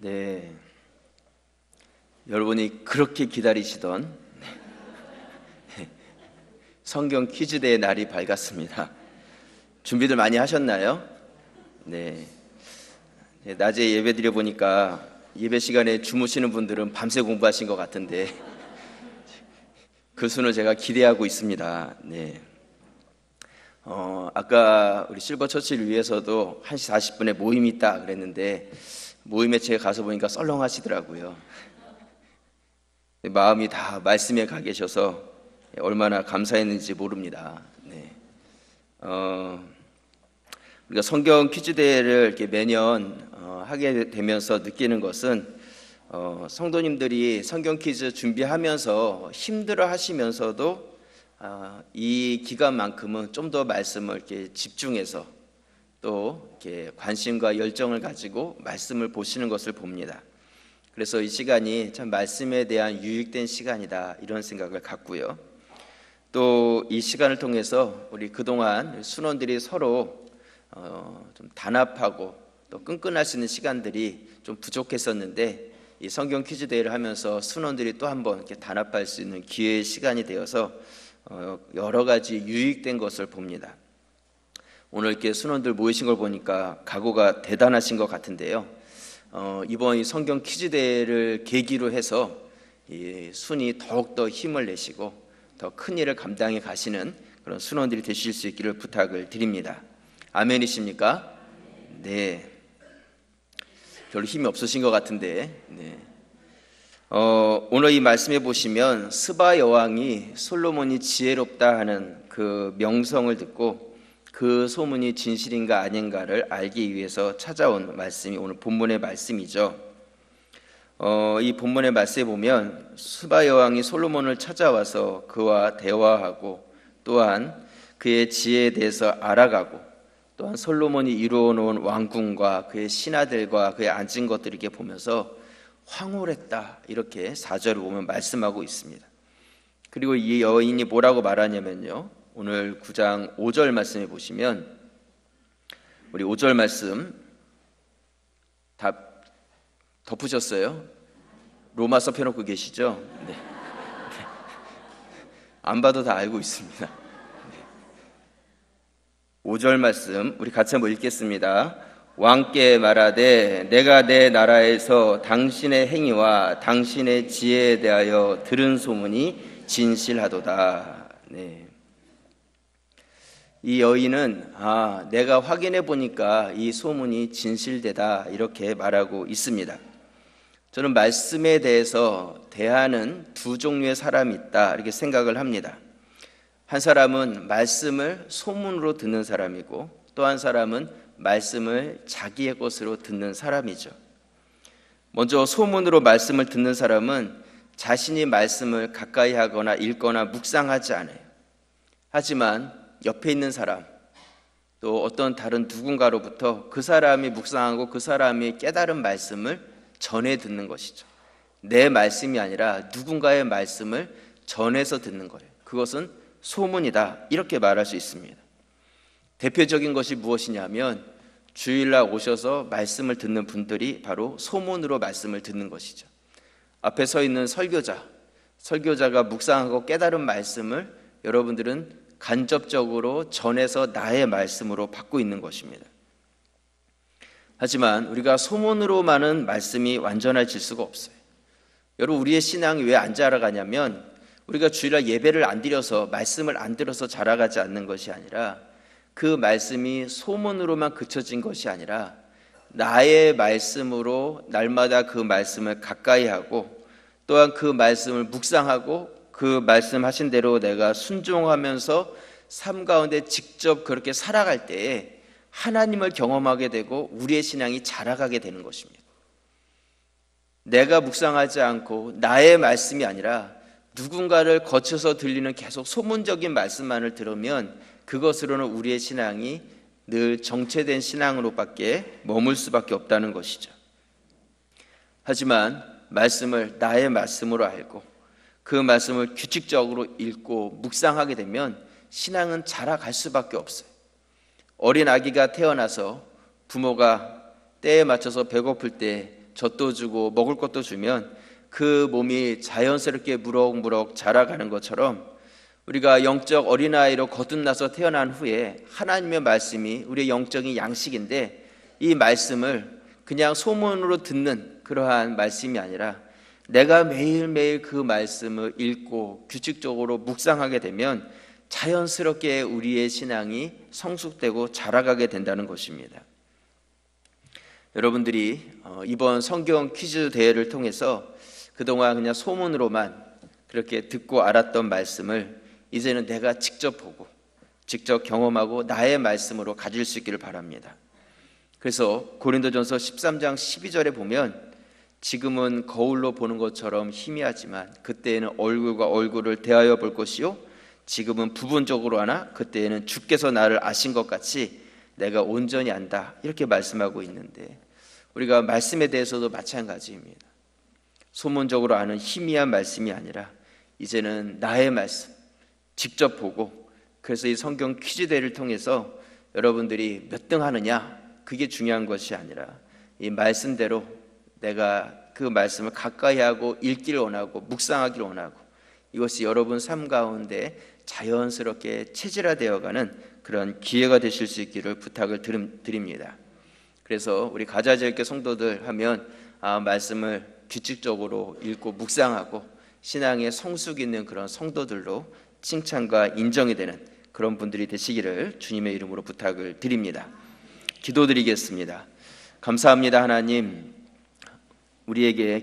네, 여러분이 그렇게 기다리시던 성경 퀴즈대의 날이 밝았습니다. 준비들 많이 하셨나요? 네, 낮에 예배 드려 보니까 예배 시간에 주무시는 분들은 밤새 공부하신 것 같은데 그 수는 제가 기대하고 있습니다. 네. 아까 우리 실버처치를 위해서도 1시 40분에 모임이 있다 그랬는데 모임에 제가 가서 보니까 썰렁하시더라고요. 마음이 다 말씀에 가 계셔서 얼마나 감사했는지 모릅니다. 네. 우리가 성경 퀴즈 대회를 이렇게 매년 하게 되면서 느끼는 것은 성도님들이 성경 퀴즈 준비하면서 힘들어 하시면서도 이 기간만큼은 좀 더 말씀을 이렇게 집중해서 또 이렇게 관심과 열정을 가지고 말씀을 보시는 것을 봅니다. 그래서 이 시간이 참 말씀에 대한 유익된 시간이다 이런 생각을 갖고요. 또 이 시간을 통해서 우리 그동안 순원들이 서로 좀 단합하고 또 끈끈할 수 있는 시간들이 좀 부족했었는데 이 성경 퀴즈 대회를 하면서 순원들이 또 한번 이렇게 단합할 수 있는 기회의 시간이 되어서 여러 가지 유익된 것을 봅니다. 오늘 이렇게 순원들 모이신 걸 보니까 각오가 대단하신 것 같은데요. 이번 이 성경 퀴즈 대회를 계기로 해서 이 순이 더욱더 힘을 내시고 더 큰 일을 감당해 가시는 그런 순원들이 되실 수 있기를 부탁을 드립니다. 아멘이십니까? 네. 별로 힘이 없으신 것 같은데. 네. 오늘 이 말씀에 보시면 스바 여왕이 솔로몬이 지혜롭다 하는 그 명성을 듣고 그 소문이 진실인가 아닌가를 알기 위해서 찾아온 말씀이 오늘 본문의 말씀이죠. 이 본문의 말씀에 보면 스바 여왕이 솔로몬을 찾아와서 그와 대화하고 또한 그의 지혜에 대해서 알아가고 또한 솔로몬이 이루어 놓은 왕궁과 그의 신하들과 그의 앉은 것들을 이렇게 보면서 황홀했다 이렇게 4절을 보면 말씀하고 있습니다. 그리고 이 여인이 뭐라고 말하냐면요, 오늘 9장 5절 말씀에 보시면 우리 5절 말씀 다 덮으셨어요? 로마서 펴놓고 계시죠? 네. 안 봐도 다 알고 있습니다. 5절 말씀 우리 같이 한번 읽겠습니다. 왕께 말하되 내가 내 나라에서 당신의 행위와 당신의 지혜에 대하여 들은 소문이 진실하도다. 네. 이 여인은 내가 확인해 보니까 이 소문이 진실되다 이렇게 말하고 있습니다. 저는 말씀에 대해서 대하는 두 종류의 사람이 있다 이렇게 생각을 합니다. 한 사람은 말씀을 소문으로 듣는 사람이고 또 한 사람은 말씀을 자기의 것으로 듣는 사람이죠. 먼저 소문으로 말씀을 듣는 사람은 자신이 말씀을 가까이 하거나 읽거나 묵상하지 않아요. 하지만 옆에 있는 사람 또 어떤 다른 누군가로부터 그 사람이 묵상하고 그 사람이 깨달은 말씀을 전해 듣는 것이죠. 내 말씀이 아니라 누군가의 말씀을 전해서 듣는 거예요. 그것은 소문이다 이렇게 말할 수 있습니다. 대표적인 것이 무엇이냐면 주일날 오셔서 말씀을 듣는 분들이 바로 소문으로 말씀을 듣는 것이죠. 앞에 서 있는 설교자가 묵상하고 깨달은 말씀을 여러분들은 간접적으로 전해서 나의 말씀으로 받고 있는 것입니다. 하지만 우리가 소문으로만은 말씀이 완전해질 수가 없어요. 여러분, 우리의 신앙이 왜 안 자라가냐면 우리가 주일날 예배를 안 드려서 말씀을 안 들어서 자라가지 않는 것이 아니라 그 말씀이 소문으로만 그쳐진 것이 아니라 나의 말씀으로 날마다 그 말씀을 가까이 하고 또한 그 말씀을 묵상하고 그 말씀하신 대로 내가 순종하면서 삶 가운데 직접 그렇게 살아갈 때에 하나님을 경험하게 되고 우리의 신앙이 자라가게 되는 것입니다. 내가 묵상하지 않고 나의 말씀이 아니라 누군가를 거쳐서 들리는 계속 소문적인 말씀만을 들으면 그것으로는 우리의 신앙이 늘 정체된 신앙으로밖에 머물 수밖에 없다는 것이죠. 하지만 말씀을 나의 말씀으로 알고 그 말씀을 규칙적으로 읽고 묵상하게 되면 신앙은 자라갈 수밖에 없어요. 어린 아기가 태어나서 부모가 때에 맞춰서 배고플 때 젖도 주고 먹을 것도 주면 그 몸이 자연스럽게 무럭무럭 자라가는 것처럼 우리가 영적 어린아이로 거듭나서 태어난 후에 하나님의 말씀이 우리의 영적인 양식인데, 이 말씀을 그냥 소문으로 듣는 그러한 말씀이 아니라 내가 매일매일 그 말씀을 읽고 규칙적으로 묵상하게 되면 자연스럽게 우리의 신앙이 성숙되고 자라가게 된다는 것입니다. 여러분들이 이번 성경 퀴즈 대회를 통해서 그동안 그냥 소문으로만 그렇게 듣고 알았던 말씀을 이제는 내가 직접 보고 직접 경험하고 나의 말씀으로 가질 수 있기를 바랍니다. 그래서 고린도전서 13장 12절에 보면 지금은 거울로 보는 것처럼 희미하지만 그때에는 얼굴과 얼굴을 대하여 볼 것이요 지금은 부분적으로 하나 그때에는 주께서 나를 아신 것 같이 내가 온전히 안다, 이렇게 말씀하고 있는데, 우리가 말씀에 대해서도 마찬가지입니다. 소문적으로 아는 희미한 말씀이 아니라 이제는 나의 말씀 직접 보고, 그래서 이 성경 퀴즈 대회를 통해서 여러분들이 몇 등 하느냐, 그게 중요한 것이 아니라 이 말씀대로 내가 그 말씀을 가까이 하고 읽기를 원하고 묵상하기를 원하고, 이것이 여러분 삶 가운데 자연스럽게 체질화되어가는 그런 기회가 되실 수 있기를 부탁을 드립니다. 그래서 우리 가자제일교 성도들 하면 말씀을 규칙적으로 읽고 묵상하고 신앙의 성숙이 있는 그런 성도들로 칭찬과 인정이 되는 그런 분들이 되시기를 주님의 이름으로 부탁을 드립니다. 기도드리겠습니다. 감사합니다. 하나님, 우리에게